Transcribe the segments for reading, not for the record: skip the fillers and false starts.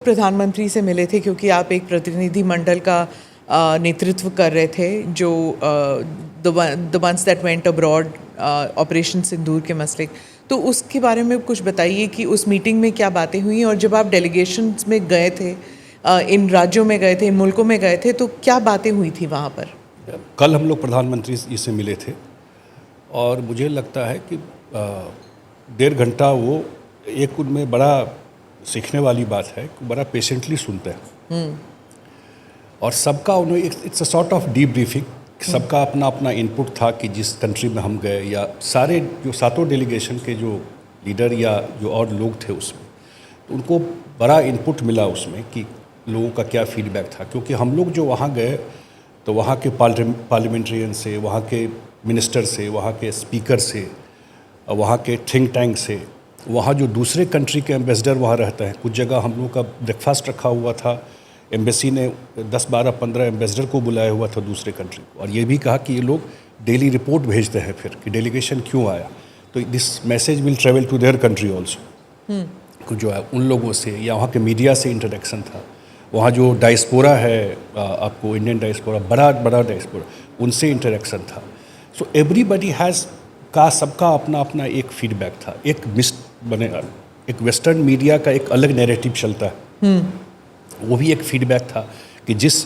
प्रधानमंत्री से मिले थे क्योंकि आप एक प्रतिनिधि मंडल का नेतृत्व कर रहे थे जो the ones that went abroad operation Sindoor के मसले, तो उसके बारे में कुछ बताइए कि उस मीटिंग में क्या बातें हुई और जब आप डेलीगेशंस में गए थे, इन राज्यों में गए थे, इन मुल्कों में गए थे, तो क्या बातें हुई थी वहाँ पर? कल हम लोग प्रधानमंत्री जी से मिले थे और मुझे लगता है कि 1.5 घंटा वो एक उनमें बड़ा सीखने वाली बात है कि बड़ा पेशेंटली सुनते हैं और सबका उन्हें it's a sort of deep briefing, सबका अपना अपना इनपुट था कि जिस कंट्री में हम गए या सारे जो 7 डेलीगेशन के जो लीडर या जो और लोग थे उसमें, तो उनको बड़ा इनपुट मिला उसमें कि लोगों का क्या फीडबैक था। क्योंकि हम लोग जो वहाँ गए तो वहाँ के पार्लियामेंट्रियन से, वहाँ के मिनिस्टर से, वहाँ के स्पीकर से, वहाँ के थिंक टैंक से, वहाँ जो दूसरे कंट्री के एम्बेसडर वहाँ रहते हैं, कुछ जगह हम लोग का ब्रेकफास्ट रखा हुआ था, एम्बेसी ने 10, 12, 15 एम्बेसडर को बुलाया हुआ था दूसरे कंट्री को, और ये भी कहा कि ये लोग डेली रिपोर्ट भेजते हैं फिर कि डेलीगेशन क्यों आया, तो this message will travel to their country also. जो है उन लोगों से या वहाँ के मीडिया से इंटरेक्शन था, वहाँ जो डायस्पोरा है, आपको इंडियन डायस्पोरा, बड़ा डायस्पोरा, उनसे इंटरेक्शन था। सो एवरीबडी हैज़ का सबका अपना अपना एक फीडबैक था। एक वेस्टर्न मीडिया का एक अलग नैरेटिव चलता है, वो भी एक फीडबैक था कि जिस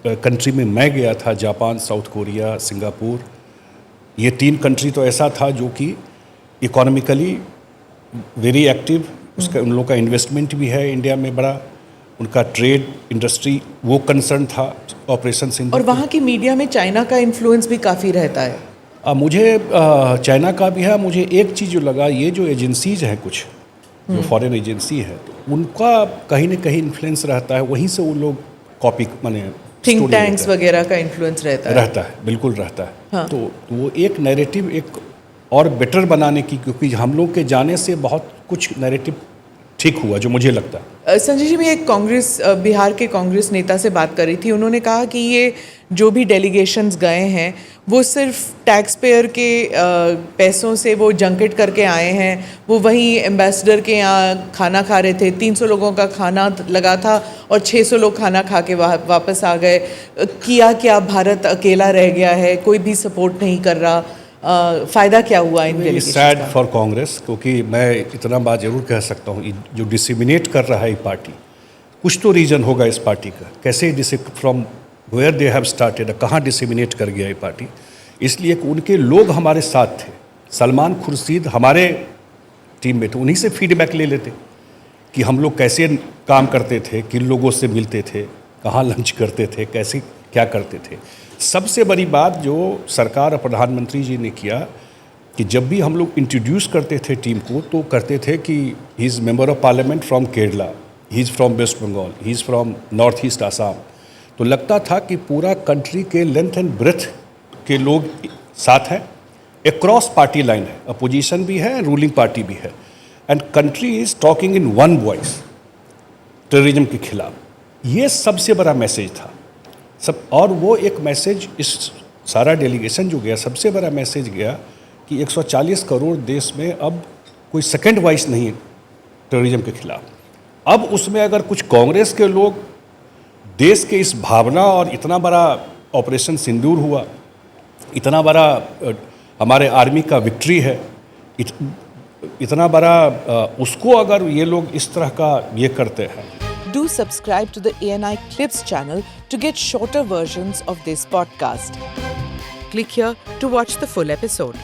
कंट्री में मैं गया था, जापान, साउथ कोरिया, सिंगापुर, ये 3 कंट्री तो ऐसा था जो कि इकोनॉमिकली वेरी एक्टिव, उसका उन लोगों का इन्वेस्टमेंट भी है इंडिया में बड़ा, उनका ट्रेड इंडस्ट्री वो कंसर्न था ऑपरेशन सिंदूर। और वहाँ की मीडिया में चाइना का इन्फ्लुएंस भी काफ़ी रहता है। मुझे चाइना का भी है। मुझे एक चीज़ जो लगा, ये जो एजेंसीज हैं कुछ जो फॉरेन एजेंसी है, तो उनका कहीं ना कहीं इन्फ्लुएंस रहता है, वहीं से वो लोग कॉपी माने थिंक टैंक्स वगैरह का इन्फ्लुएंस रहता है, बिल्कुल रहता है। हाँ। तो वो एक नैरेटिव एक और बेटर बनाने की, क्योंकि हम लोग के जाने से बहुत कुछ नैरेटिव ठीक हुआ जो मुझे लगता है। संजय जी, मैं एक बिहार के कांग्रेस नेता से बात कर रही थी, उन्होंने कहा कि ये जो भी डेलीगेशंस गए हैं वो सिर्फ टैक्स पेयर के पैसों से वो जंकेट करके आए हैं, वो वहीं एम्बेसडर के यहाँ खाना खा रहे थे, 300 लोगों का खाना लगा था और 600 लोग खाना खा के वापस आ गए। किया क्या, भारत अकेला रह गया है, कोई भी सपोर्ट नहीं कर रहा, फ़ायदा क्या हुआ इन डेलीगेशंस का? सैड फॉर कांग्रेस, क्योंकि मैं इतना बात जरूर कह सकता हूँ, जो डिसिमिनेट कर रहा है ये पार्टी, कुछ तो रीज़न होगा इस पार्टी का, कैसे from where they have started, कहाँ डिसिमिनेट कर गया ये पार्टी। इसलिए कि उनके लोग हमारे साथ थे, सलमान खुर्शीद हमारे टीम में थे, उन्हीं से फीडबैक ले लेते कि हम लोग कैसे काम करते थे, किन लोगों से मिलते थे, कहाँ लंच करते थे, कैसे क्या करते थे। सबसे बड़ी बात जो सरकार और प्रधानमंत्री जी ने किया कि जब भी हम लोग इंट्रोड्यूस करते थे टीम को, तो करते थे कि he is member of parliament from Kerala, he is from West Bengal, he is from North East Assam. तो लगता था कि पूरा कंट्री के लेंथ एंड ब्रेथ के लोग साथ हैं, अक्रॉस पार्टी लाइन है, अपोजिशन भी है, रूलिंग पार्टी भी है, and country is talking in one voice terrorism के खिलाफ। ये सबसे बड़ा मैसेज था सब। और वो एक मैसेज, इस सारा डेलीगेशन जो गया, सबसे बड़ा मैसेज गया कि 140 करोड़ देश में अब कोई सेकंड वॉइस नहीं है टेररिज्म के खिलाफ। अब उसमें अगर कुछ कांग्रेस के लोग देश के इस भावना, और इतना बड़ा ऑपरेशन सिंदूर हुआ, इतना बड़ा हमारे आर्मी का विक्ट्री है, इतना बड़ा उसको अगर ये लोग इस तरह का ये करते हैं। Do subscribe to the ANI Clips channel to get shorter versions of this podcast. Click here to watch the full episode.